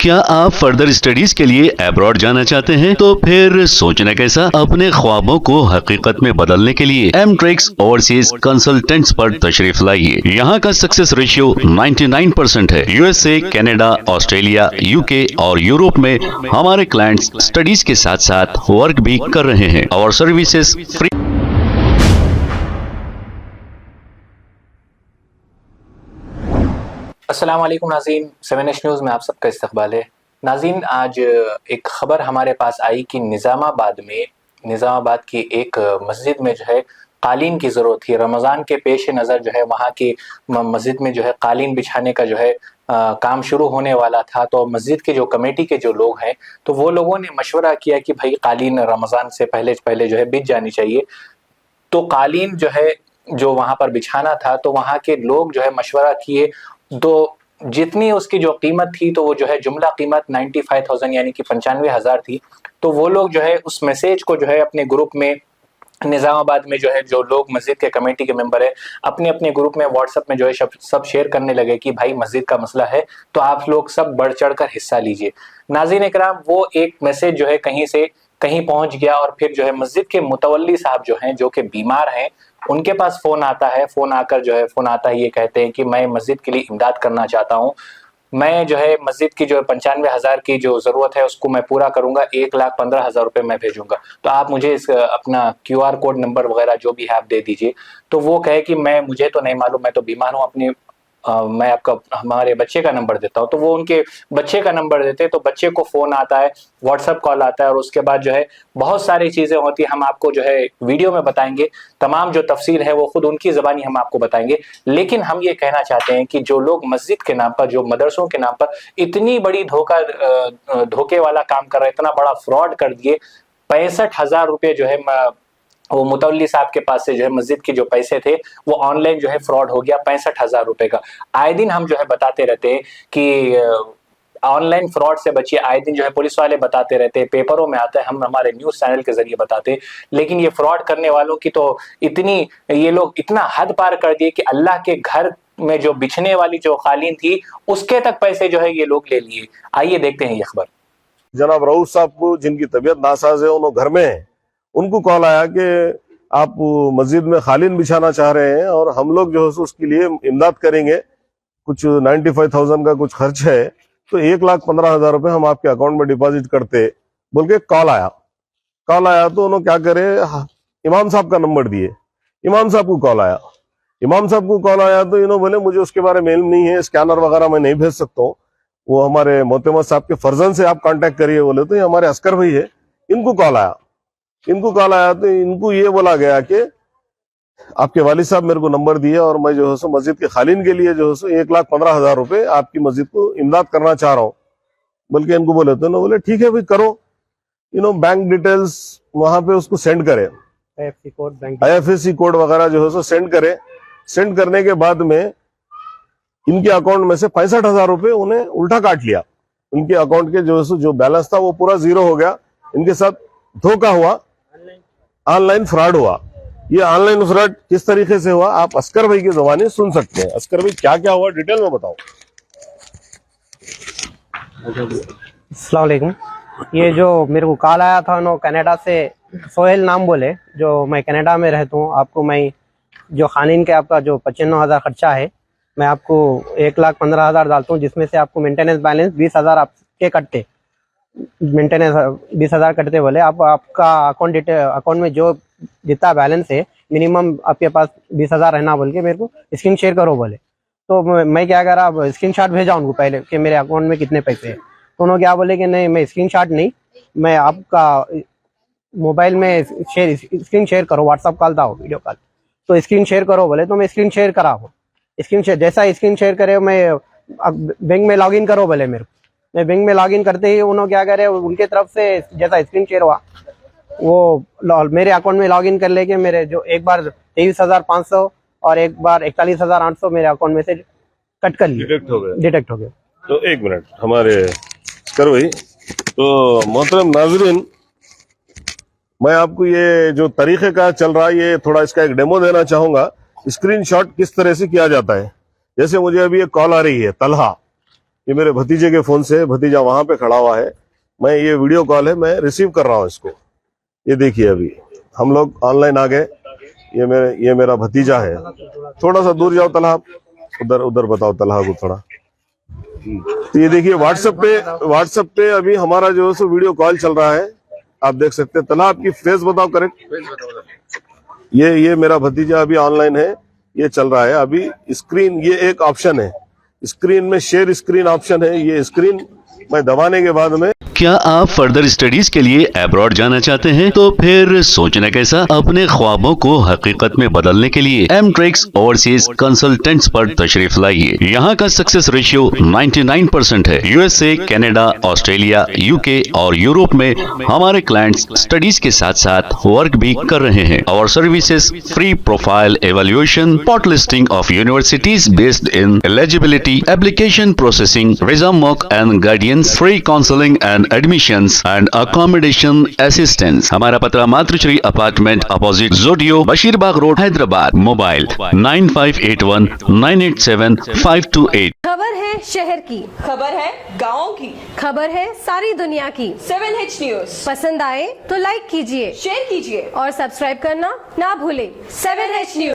क्या आप further studies के लिए अब्रॉड जाना चाहते हैं? तो फिर सोचना कैसा, अपने ख्वाबों को हकीकत में बदलने के लिए एमट्रिक्स ओवरसीज कंसल्टेंट्स पर तशरीफ लाइए। यहाँ का सक्सेस रेशियो 99% है। यूएसए, कनाडा, ऑस्ट्रेलिया, यूके और यूरोप में हमारे क्लाइंट्स स्टडीज के साथ साथ वर्क भी कर रहे हैं और सर्विसेज फ्री। अस्सलाम वालेकुम नाज़रीन, 7H न्यूज़ में आप सबका इस्तकबाल है। नाज़रीन, आज एक ख़बर हमारे पास आई कि निज़ामाबाद की एक मस्जिद में जो है कालीन की ज़रूरत थी। रमज़ान के पेश नज़र जो है वहाँ की मस्जिद में जो है कालीन बिछाने का जो है काम शुरू होने वाला था। तो मस्जिद के जो कमेटी के जो लोग हैं तो वो लोगों ने मशवरा किया कि भाई कालीन रमज़ान से पहले जो है बिछ जानी चाहिए। तो कालीन जो है जो वहाँ पर बिछाना था तो वहाँ के लोग जो है मशवरा किए, तो जितनी उसकी जो कीमत थी तो वो जो है जुमला कीमत 95,000 यानी कि 95,000 थी। तो वो लोग जो है उस मैसेज को जो है अपने ग्रुप में निज़ामाबाद में जो है जो लोग मस्जिद के कमेटी के मेंबर है अपने अपने ग्रुप में व्हाट्सएप में जो है सब शेयर करने लगे कि भाई मस्जिद का मसला है तो आप लोग सब बढ़ चढ़ कर हिस्सा लीजिए। नाज़रीन इकराम, वो एक मैसेज जो है कहीं से कहीं पहुंच गया और फिर जो है मस्जिद के मुतवल्ली साहब जो हैं जो कि बीमार हैं उनके पास फोन आता है। फोन आता है, ये कहते हैं कि मैं मस्जिद के लिए इमदाद करना चाहता हूँ। मैं जो है मस्जिद की जो 95,000 की जो जरूरत है उसको मैं पूरा करूंगा, 1,15,000 रुपये मैं भेजूंगा। तो आप मुझे इस अपना QR कोड नंबर वगैरह जो भी है आप दे दीजिए। तो वो कहे कि मुझे तो नहीं मालूम, मैं तो बीमार हूँ, मैं आपका हमारे बच्चे का नंबर देता हूँ। तो वो उनके बच्चे का नंबर देते, तो बच्चे को फोन आता है, व्हाट्सएप कॉल आता है और उसके बाद जो है बहुत सारी चीजें होती है। हम आपको जो है वीडियो में बताएंगे, तमाम जो तफसील है वो खुद उनकी जबानी हम आपको बताएंगे। लेकिन हम ये कहना चाहते हैं कि जो लोग मस्जिद के नाम पर, जो मदरसों के नाम पर इतनी बड़ी धोखे वाला काम कर रहे हैं, इतना बड़ा फ्रॉड कर दिए, 65,000 रुपये जो है वो मुतवल्ली साहब के पास से जो है मस्जिद के जो पैसे थे वो ऑनलाइन जो है फ्रॉड हो गया 65,000 रुपए का। आए दिन हम जो है बताते रहते हैं कि ऑनलाइन फ्रॉड से बचिए। आए दिन जो है पुलिस वाले बताते रहते हैं, पेपरों में आता है, हम हमारे न्यूज चैनल के जरिए बताते हैं। लेकिन ये फ्रॉड करने वालों की तो ये लोग इतना हद पार कर दिए कि अल्लाह के घर में जो बिछने वाली जो कालीन थी उसके तक पैसे जो है ये लोग ले लिए। आइए देखते हैं ये खबर। जनाब रऊफ साहब को, जिनकी तबीयत नासाज है, उन्होंने घर में है, उनको कॉल आया कि आप मस्जिद में कालीन बिछाना चाह रहे हैं और हम लोग जो है उसके लिए इमदाद करेंगे, कुछ 95,000 का कुछ खर्च है, तो 1,15,000 रुपए हम आपके अकाउंट में डिपॉजिट करते बोल के कॉल आया। तो उन्होंने क्या करे, इमाम साहब का नंबर दिए, इमाम साहब को कॉल आया। तो इन्होंने बोले मुझे उसके बारे में इल्म नहीं है, स्कैनर वगैरह मैं नहीं भेज सकता हूँ, वो हमारे मोहतमद साहब के फर्जन से आप कांटेक्ट करिए बोले। तो ये हमारे अस्कर भाई है, इनको कॉल आया तो इनको ये बोला गया कि आपके वालिद साहब मेरे को नंबर दिए और मैं जो है सो मस्जिद के खालीन के लिए जो है सो 1,15,000 रुपए आपकी मस्जिद को इमदाद करना चाह रहा हूँ बल्कि इनको बोले। तो बोले ठीक है भाई करो, बैंक डिटेल्स वहां पे उसको सेंड करे, IFSC कोड वगैरह जो है सो सेंड करे। सेंड करने के बाद में इनके अकाउंट में से 65,000 रुपए उन्हें उल्टा काट लिया। उनके अकाउंट के जो है सो जो बैलेंस था वो पूरा जीरो हो गया। इनके साथ धोखा हुआ, ऑनलाइन फ्रॉड हुआ। ये ऑनलाइन फ्रॉड किस तरीके से हुआ आप अस्कर भाई की जुबानी सुन सकते हैं। अस्कर भाई क्या क्या हुआ डिटेल में बताओ। अस्सलाम वालेकुम। ये जो मेरे को कॉल आया था नो कनाडा से, सोहेल नाम बोले, जो मैं कनाडा में रहता हूँ। आपको मैं जो खानीन के आपका जो 95,000 खर्चा है, मैं आपको 1,15,000 डालता हूँ, जिसमें से आपको मेंटेनेंस बैलेंस 20,000 आपके कटते, मेंटेनेंस 20,000 कटते बोले। आप आपका अकाउंट में जो जितना बैलेंस है मिनिमम आपके पास 20,000 रहना बोल के मेरे को स्क्रीन शेयर करो बोले। तो मैं क्या करा, स्क्रीन शॉट भेजा उनको पहले कि मेरे अकाउंट में कितने पैसे हैं। तो उन्होंने क्या बोले कि नहीं, मैं स्क्रीन शॉट नहीं, मैं आपका मोबाइल में स्क्रीन शेयर करो, व्हाट्सअप कॉल था वीडियो कॉल, तो स्क्रीन शेयर करो बोले। तो मैं स्क्रीन शेयर करा, वो जैसा स्क्रीन शेयर करे मैं बैंक में लॉगिन करो बोले मेरे को। मैं बैंक में लॉगिन करते ही उन्होंने क्या करे, उनके तरफ से जैसा स्क्रीन शेयर हुआ वो मेरे अकाउंट में लॉगिन कर लेके मेरे जो एक बार 23,500 और एक बार 41,800 मेरे अकाउंट में से कट कर लिए, डिटेक्ट हो गया। तो एक मिनट हमारे कर भाई, तो मोहतरम नाजरीन, मैं आपको ये जो तरीके का चल रहा है ये थोड़ा इसका एक डेमो देना चाहूंगा। स्क्रीनशॉट किस तरह से किया जाता है। जैसे मुझे अभी एक कॉल आ रही है, तलहा ये मेरे भतीजे के फोन से, भतीजा वहां पे खड़ा हुआ है, मैं ये वीडियो कॉल है, मैं रिसीव कर रहा हूँ इसको। ये देखिए अभी हम लोग ऑनलाइन आ गए। ये मेरा भतीजा है। थोड़ा सा दूर जाओ तलहा, उधर बताओ तलहा को थोड़ा। तो ये देखिए व्हाट्सएप पे अभी हमारा जो है सो वीडियो कॉल चल रहा है, आप देख सकते हैं। तलहा आपकी फेस बताओ करेक्ट। ये मेरा भतीजा अभी ऑनलाइन है, ये चल रहा है अभी। स्क्रीन, ये एक ऑप्शन है स्क्रीन में, शेयर स्क्रीन ऑप्शन है। ये स्क्रीन मैं दबाने के बाद में, क्या आप फर्दर स्टडीज के लिए अब्रॉड जाना चाहते हैं? तो फिर सोचना कैसा, अपने ख्वाबों को हकीकत में बदलने के लिए एमट्रिक्स ओवरसीज कंसल्टेंट्स पर तशरीफ लाइए। यहाँ का सक्सेस रेशियो 99% है। यूएसए, कनाडा, ऑस्ट्रेलिया, यूके और यूरोप में हमारे क्लाइंट्स स्टडीज के साथ साथ वर्क भी कर रहे हैं। और services free profile evaluation, spot listing of universities based in eligibility, application processing, visa mock and guidance, free counselling and admissions and accommodation assistance. हमारा पता मातृश्री अपार्टमेंट अपोजिट जोडियो, बशीरबाग रोड, हैदराबाद। मोबाइल 9581987528। खबर है शहर की, खबर है गाँव की, खबर है सारी दुनिया की। 7H न्यूज पसंद आए तो लाइक कीजिए, शेयर कीजिए और सब्सक्राइब करना ना भूलें। 7H news.